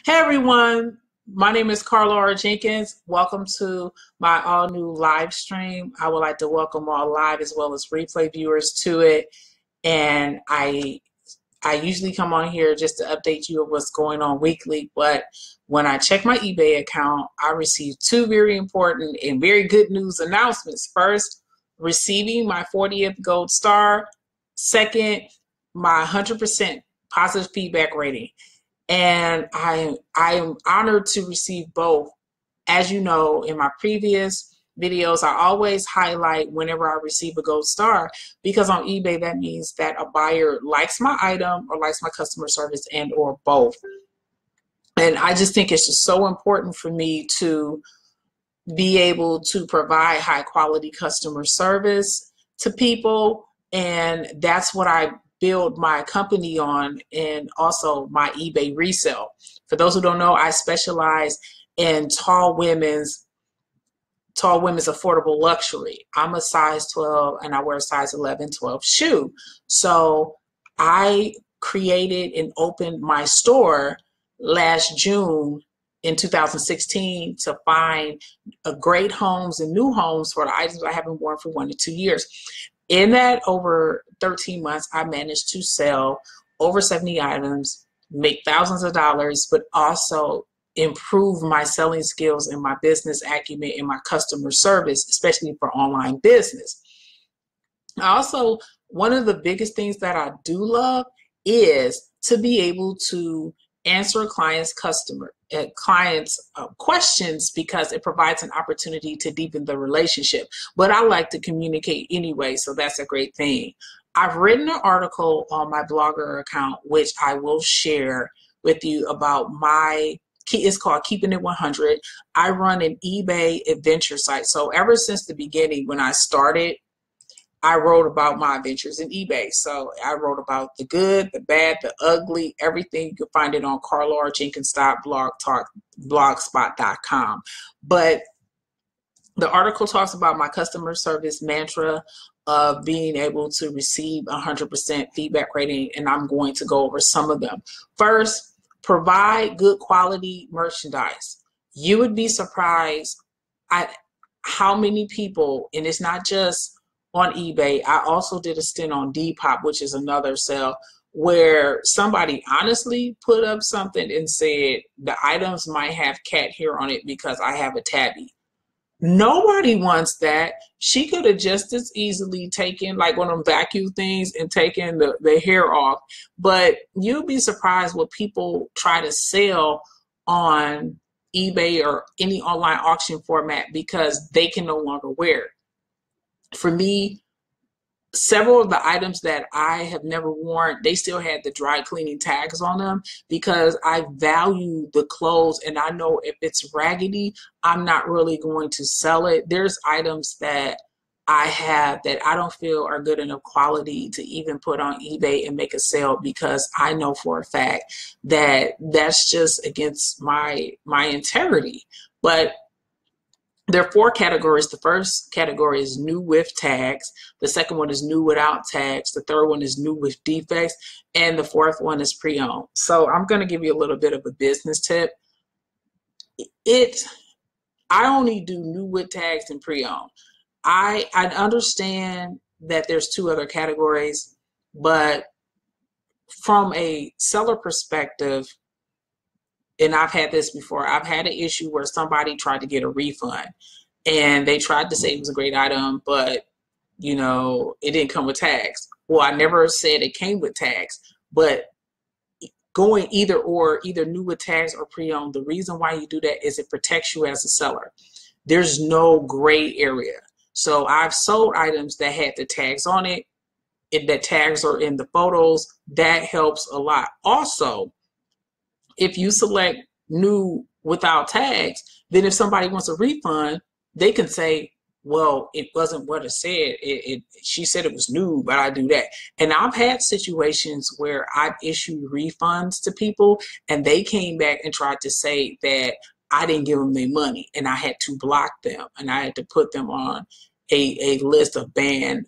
Hey everyone, my name is Carla or Jenkins. Welcome to my all new live stream. I would like to welcome all live as well as replay viewers to it. And I usually come on here just to update you of what's going on weekly, but when I check my eBay account, I received two very important and very good news announcements. First, receiving my 40th gold star. Second, my 100% positive feedback rating. And I am honored to receive both. As you know, in my previous videos, I always highlight whenever I receive a gold star, because on eBay, that means that a buyer likes my item or likes my customer service and or both. And I just think it's just so important for me to be able to provide high quality customer service to people. And that's what I build my company on, and also my eBay resale. For those who don't know, I specialize in tall women's affordable luxury. I'm a size 12 and I wear a size 11, 12 shoe. So I created and opened my store last June in 2016 to find great homes and new homes for the items I haven't worn for 1 to 2 years. In that over 13 months, I managed to sell over 70 items, make thousands of dollars, but also improve my selling skills and my business acumen and my customer service, especially for online business. Also, one of the biggest things that I do love is to be able to answer clients' questions, because it provides an opportunity to deepen the relationship. But I like to communicate anyway, so that's a great thing. I've written an article on my blogger account, which I will share with you about it's called Keeping It 100. I run an eBay adventure site. So ever since the beginning, when I started, I wrote about my adventures in eBay. So I wrote about the good, the bad, the ugly, everything. You can find it on carlaorjenkins.blogspot.com. But the article talks about my customer service mantra of being able to receive 100% feedback rating, and I'm going to go over some of them. First, provide good quality merchandise. You would be surprised at how many people, and it's not just on eBay. I also did a stint on Depop, which is another sale, where somebody honestly put up something and said the items might have cat hair on it because I have a tabby. Nobody wants that. She could have just as easily taken like one of them vacuum things and taken the hair off. But you'll be surprised what people try to sell on eBay or any online auction format because they can no longer wear it. For me, several of the items that I have never worn, they still had the dry cleaning tags on them, because I value the clothes and I know if it's raggedy, I'm not really going to sell it. There's items that I have that I don't feel are good enough quality to even put on eBay and make a sale, because I know for a fact that that's just against my integrity. But there are 4 categories. The first category is new with tags. The second one is new without tags. The third one is new with defects. And the fourth one is pre-owned. So I'm going to give you a little bit of a business tip. I only do new with tags and pre-owned. I understand that there's 2 other categories, but from a seller perspective, and I've had this before, I've had an issue where somebody tried to get a refund and they tried to say it was a great item, but it didn't come with tags. Well, I never said it came with tags, but going either new with tags or pre-owned, the reason why you do that is it protects you as a seller. There's no gray area. So I've sold items that had the tags on it, if the tags are in the photos, that helps a lot. Also, if you select new without tags, then if somebody wants a refund, they can say, well, it wasn't what it said. She said it was new, but I do that. And I've had situations where I've issued refunds to people and they came back and tried to say that I didn't give them their money, and I had to block them and I had to put them on a list of banned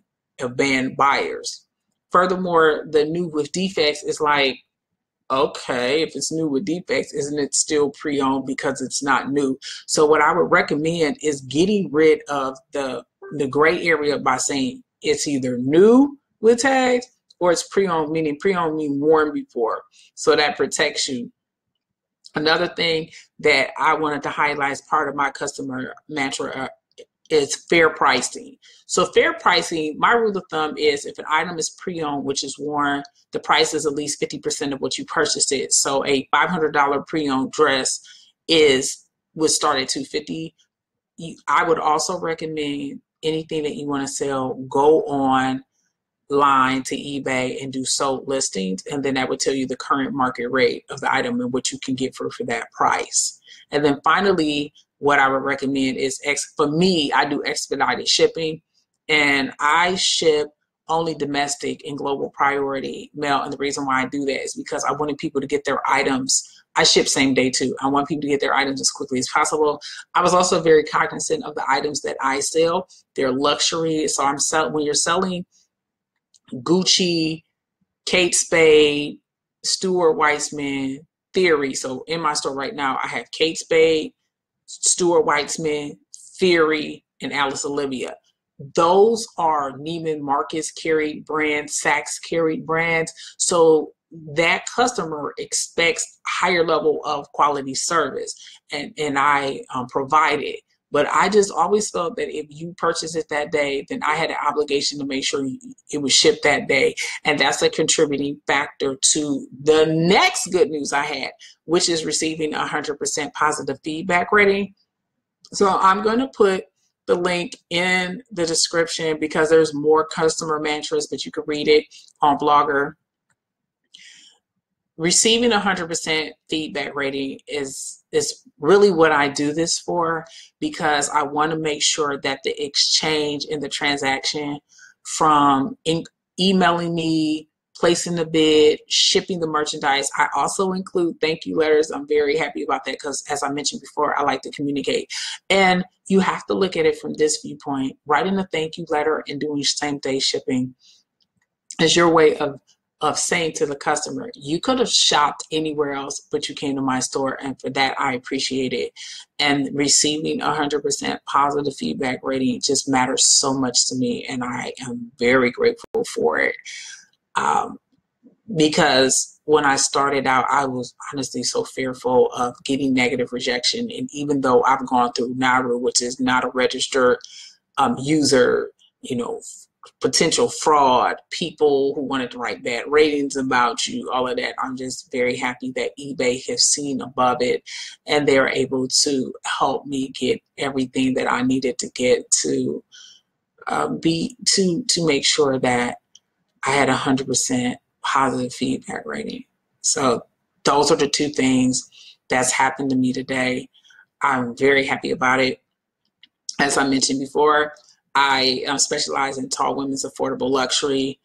buyers. Furthermore, the new with defects is like, okay, if it's new with defects, isn't it still pre-owned because it's not new? So what I would recommend is getting rid of the gray area by saying it's either new with tags or it's pre-owned, meaning pre-owned means worn before. So that protects you. Another thing that I wanted to highlight as part of my customer mantra is fair pricing. So fair pricing, my rule of thumb is if an item is pre-owned, which is worn, the price is at least 50% of what you purchased it. So a $500 pre-owned dress would start at $250. I would also recommend anything that you want to sell, go online to eBay and do sold listings, and then that would tell you the current market rate of the item and what you can get for that price. And then finally, what I would recommend is, for me, I do expedited shipping, and I ship only domestic and global priority mail. And the reason why I do that is because I wanted people to get their items. I ship same day too. I want people to get their items as quickly as possible. I was also very cognizant of the items that I sell. They're luxury. So when you're selling Gucci, Kate Spade, Stuart Weitzman, Theory. So in my store right now, I have Kate Spade, Stuart Weitzman, Theory, and Alice Olivia. Those are Neiman Marcus carried brands, Saks carried brands. So that customer expects higher level of quality service, and I provide it. But I just always felt that if you purchase it that day, then I had an obligation to make sure it was shipped that day. And that's a contributing factor to the next good news I had, which is receiving 100% positive feedback rating. So I'm going to put the link in the description because there's more customer mantras, but you can read it on Blogger. Receiving 100% feedback rating is really what I do this for, because I want to make sure that the exchange in the transaction from emailing me, placing the bid, shipping the merchandise. I also include thank you letters. I'm very happy about that because, as I mentioned before, I like to communicate. And you have to look at it from this viewpoint. Writing a thank you letter and doing same day shipping is your way of saying to the customer, you could have shopped anywhere else, but you came to my store, and for that, I appreciate it. And receiving 100% positive feedback rating just matters so much to me, and I am very grateful for it. Because when I started out, I was honestly so fearful of getting negative rejection, and even though I've gone through NARU, which is not a registered user, potential fraud, people who wanted to write bad ratings about you, all of that. I'm just very happy that eBay has seen above it, and they're able to help me get everything that I needed to get to make sure that I had 100% positive feedback rating. So those are the two things that's happened to me today. I'm very happy about it. As I mentioned before, I specialize in tall women's affordable luxury,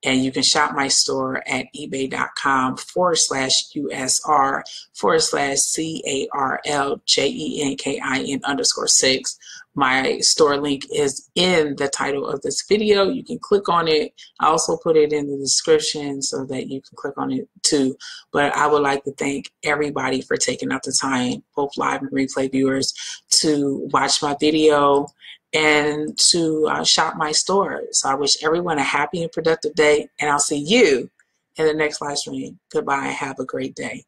and you can shop my store at ebay.com/USR/CARLJENKIN_6. My store link is in the title of this video. You can click on it. I also put it in the description so that you can click on it too. But I would like to thank everybody for taking out the time, both live and replay viewers, to watch my video and to shop my store. So I wish everyone a happy and productive day, and I'll see you in the next live stream. Goodbye. Have a great day.